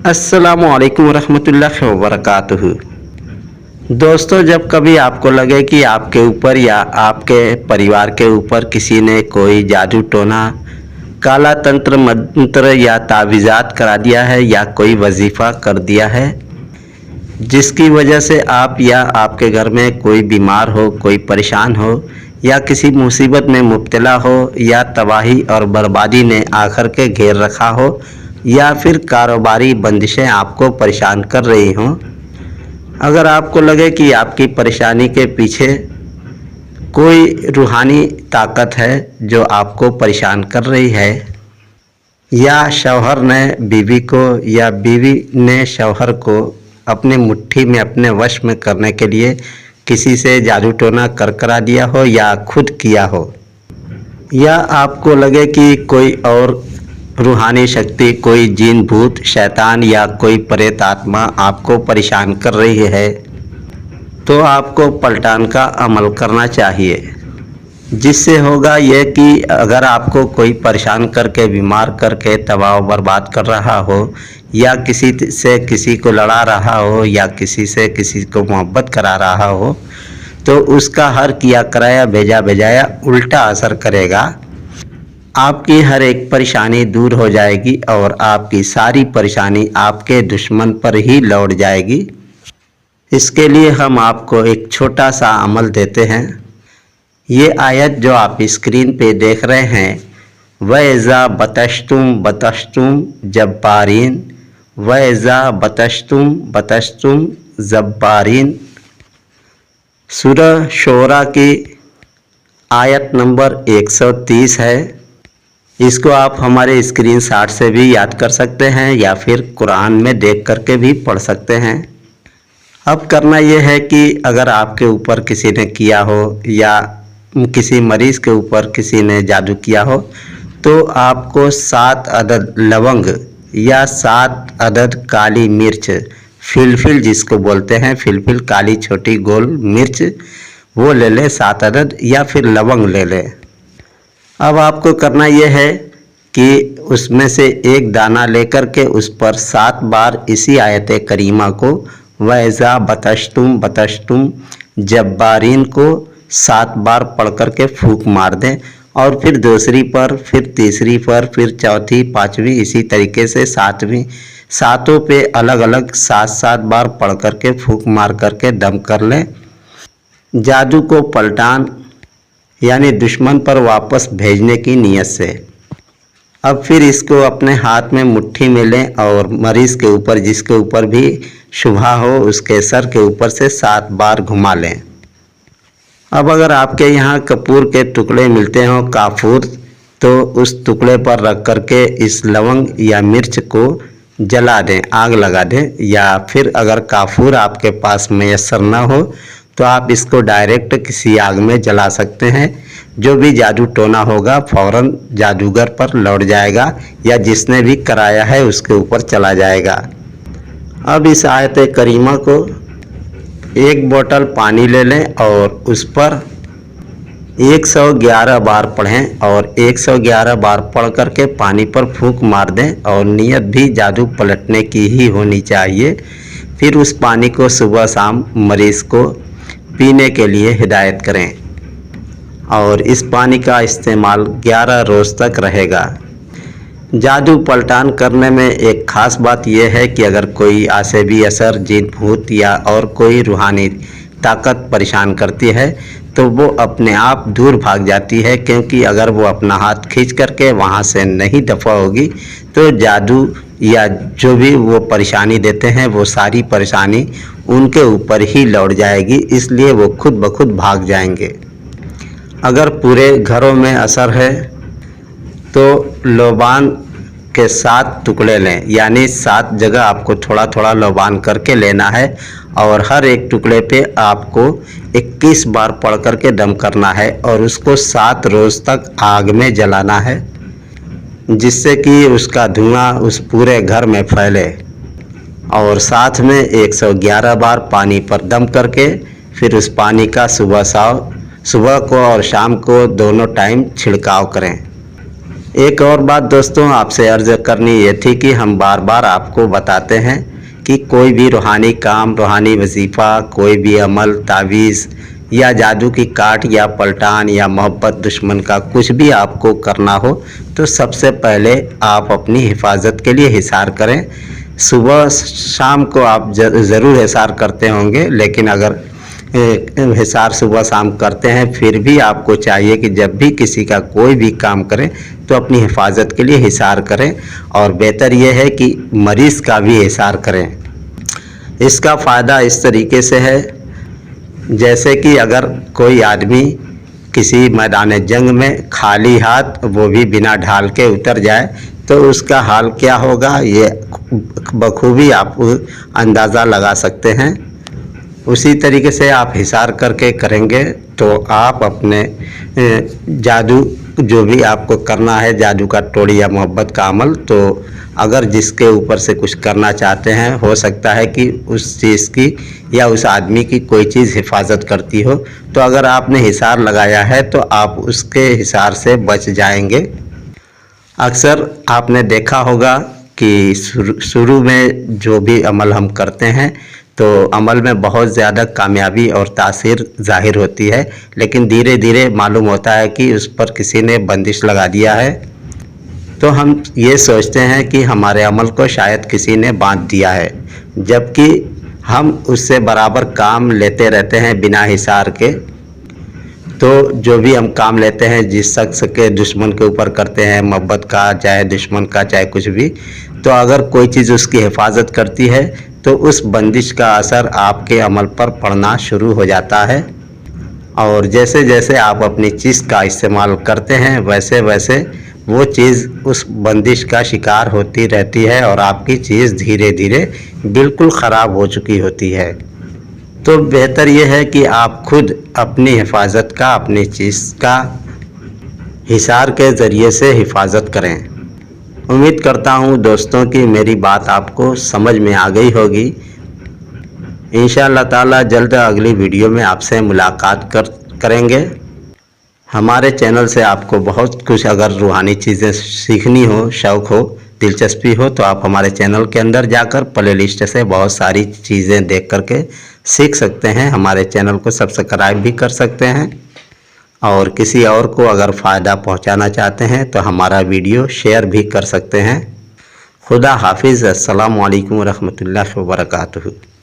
अस्सलामुअलैकुम रहमतुल्लाहि व बरकातुहू। दोस्तों, जब कभी आपको लगे कि आपके ऊपर या आपके परिवार के ऊपर किसी ने कोई जादू टोना, काला तंत्र मंत्र या तावीज़ात करा दिया है या कोई वजीफ़ा कर दिया है जिसकी वजह से आप या आपके घर में कोई बीमार हो, कोई परेशान हो या किसी मुसीबत में मुब्तला हो या तबाही और बर्बादी ने आखिर के घेर रखा हो या फिर कारोबारी बंदिशें आपको परेशान कर रही हों। अगर आपको लगे कि आपकी परेशानी के पीछे कोई रूहानी ताकत है जो आपको परेशान कर रही है, या शौहर ने बीवी को या बीवी ने शौहर को अपनी मुट्ठी में अपने वश में करने के लिए किसी से जादू टोना करा दिया हो या खुद किया हो, या आपको लगे कि कोई और रूहानी शक्ति, कोई जिन भूत शैतान या कोई प्रेत आत्मा आपको परेशान कर रही है, तो आपको पलटान का अमल करना चाहिए। जिससे होगा ये कि अगर आपको कोई परेशान करके, बीमार करके, तबाह बर्बाद कर रहा हो या किसी से किसी को लड़ा रहा हो या किसी से किसी को मोहब्बत करा रहा हो, तो उसका हर किया कराया, भेजा भेजाया उल्टा असर करेगा। आपकी हर एक परेशानी दूर हो जाएगी और आपकी सारी परेशानी आपके दुश्मन पर ही लौट जाएगी। इसके लिए हम आपको एक छोटा सा अमल देते हैं। ये आयत जो आप स्क्रीन पे देख रहे हैं, वैज़ा बतश्तुम जब्बारीन, वैज़ा बतश्तुम जब्बारीन, सूरह शोरा की आयत नंबर 130 है। इसको आप हमारे स्क्रीन शॉट से भी याद कर सकते हैं या फिर कुरान में देख करके भी पढ़ सकते हैं। अब करना यह है कि अगर आपके ऊपर किसी ने किया हो या किसी मरीज़ के ऊपर किसी ने जादू किया हो, तो आपको 7 अदद लवंग या 7 अदद काली मिर्च, फिलफिल जिसको बोलते हैं, फिलफिल काली छोटी गोल मिर्च, वो ले लें 7 अदद, या फिर लवंग ले लें। अब आपको करना यह है कि उसमें से एक दाना लेकर के उस पर 7 बार इसी आयत करीमा को, वैज़ा बतश्तुम जब्बारीन को 7 बार पढ़ कर के फूंक मार दें, और फिर दूसरी पर, फिर तीसरी पर, फिर चौथी, पांचवी, इसी तरीके से सातवीं, सातों पे अलग अलग 7-7 बार पढ़ कर के फूंक मार कर के दम कर लें। जादू को पलटान यानी दुश्मन पर वापस भेजने की नीयत से। अब फिर इसको अपने हाथ में मुट्ठी में लें और मरीज़ के ऊपर, जिसके ऊपर भी शुभा हो, उसके सर के ऊपर से 7 बार घुमा लें। अब अगर आपके यहाँ कपूर के टुकड़े मिलते हों, काफूर, तो उस टुकड़े पर रख करके इस लवंग या मिर्च को जला दें, आग लगा दें। या फिर अगर काफूर आपके पास मैसर ना हो तो आप इसको डायरेक्ट किसी आग में जला सकते हैं। जो भी जादू टोना होगा फौरन जादूगर पर लौट जाएगा या जिसने भी कराया है उसके ऊपर चला जाएगा। अब इस आयत करीमा को 1 बोतल पानी ले लें और उस पर 111 बार पढ़ें, और 111 बार पढ़ करके पानी पर फूंक मार दें, और नीयत भी जादू पलटने की ही होनी चाहिए। फिर उस पानी को सुबह शाम मरीज़ को पीने के लिए हिदायत करें, और इस पानी का इस्तेमाल 11 रोज़ तक रहेगा। जादू पलटान करने में एक ख़ास बात यह है कि अगर कोई आसेबी असर, जिन भूत या और कोई रूहानी ताकत परेशान करती है तो वो अपने आप दूर भाग जाती है, क्योंकि अगर वो अपना हाथ खींच करके वहाँ से नहीं दफ़ा होगी तो जादू या जो भी वो परेशानी देते हैं वो सारी परेशानी उनके ऊपर ही लौट जाएगी, इसलिए वो खुद ब खुद भाग जाएंगे। अगर पूरे घरों में असर है तो लोबान के 7 टुकड़े लें, यानी 7 जगह आपको थोड़ा थोड़ा लोबान करके लेना है, और हर एक टुकड़े पे आपको 21 बार पढ़ करके दम करना है, और उसको 7 रोज़ तक आग में जलाना है, जिससे कि उसका धुआं उस पूरे घर में फैले। और साथ में 111 बार पानी पर दम करके फिर उस पानी का सुबह को और शाम को दोनों टाइम छिड़काव करें। एक और बात दोस्तों आपसे अर्ज करनी ये थी कि हम बार बार आपको बताते हैं कि कोई भी रूहानी काम, रूहानी वजीफ़ा, कोई भी अमल, तावीज़ या जादू की काट या पलटान या मोहब्बत दुश्मन का कुछ भी आपको करना हो तो सबसे पहले आप अपनी हिफाजत के लिए हिसार करें। सुबह शाम को आप ज़रूर हिसार करते होंगे, लेकिन अगर हिसार सुबह शाम करते हैं फिर भी आपको चाहिए कि जब भी किसी का कोई भी काम करें तो अपनी हिफाजत के लिए हिसार करें, और बेहतर यह है कि मरीज़ का भी हिसार करें। इसका फ़ायदा इस तरीके से है, जैसे कि अगर कोई आदमी किसी मैदान जंग में खाली हाथ, वो भी बिना ढाल के उतर जाए तो उसका हाल क्या होगा ये बखूबी आप अंदाज़ा लगा सकते हैं। उसी तरीके से आप हिसार करके करेंगे तो आप अपने जादू जो भी आपको करना है, जादू का टोड़ी या मोहब्बत का अमल, तो अगर जिसके ऊपर से कुछ करना चाहते हैं, हो सकता है कि उस चीज़ की या उस आदमी की कोई चीज़ हिफाजत करती हो, तो अगर आपने हिसार लगाया है तो आप उसके हिसार से बच जाएंगे। अक्सर आपने देखा होगा कि शुरू में जो भी अमल हम करते हैं तो अमल में बहुत ज़्यादा कामयाबी और तासीर ज़ाहिर होती है, लेकिन धीरे धीरे मालूम होता है कि उस पर किसी ने बंदिश लगा दिया है। तो हम ये सोचते हैं कि हमारे अमल को शायद किसी ने बांध दिया है, जबकि हम उससे बराबर काम लेते रहते हैं बिना हिसार के। तो जो भी हम काम लेते हैं जिस शख्स के दुश्मन के ऊपर करते हैं, मोहब्बत का चाहे दुश्मन का चाहे कुछ भी, तो अगर कोई चीज़ उसकी हिफाजत करती है तो उस बंदिश का असर आपके अमल पर पड़ना शुरू हो जाता है, और जैसे जैसे आप अपनी चीज़ का इस्तेमाल करते हैं वैसे वैसे वो चीज़ उस बंदिश का शिकार होती रहती है और आपकी चीज़ धीरे धीरे बिल्कुल ख़राब हो चुकी होती है। तो बेहतर यह है कि आप खुद अपनी हिफाजत का, अपनी चीज़ का हिसार के ज़रिए से हिफाजत करें। उम्मीद करता हूँ दोस्तों कि मेरी बात आपको समझ में आ गई होगी। इंशाअल्लाह ताला जल्द अगली वीडियो में आपसे मुलाकात करेंगे। हमारे चैनल से आपको बहुत कुछ अगर रूहानी चीज़ें सीखनी हो, शौक़ हो, दिलचस्पी हो, तो आप हमारे चैनल के अंदर जाकर प्ले लिस्ट से बहुत सारी चीज़ें देख करके सीख सकते हैं। हमारे चैनल को सब्सक्राइब भी कर सकते हैं, और किसी और को अगर फ़ायदा पहुंचाना चाहते हैं तो हमारा वीडियो शेयर भी कर सकते हैं। खुदा हाफिज़। अस्सलामु अलैकुम रहमतुल्लाहि व बरकातुहू।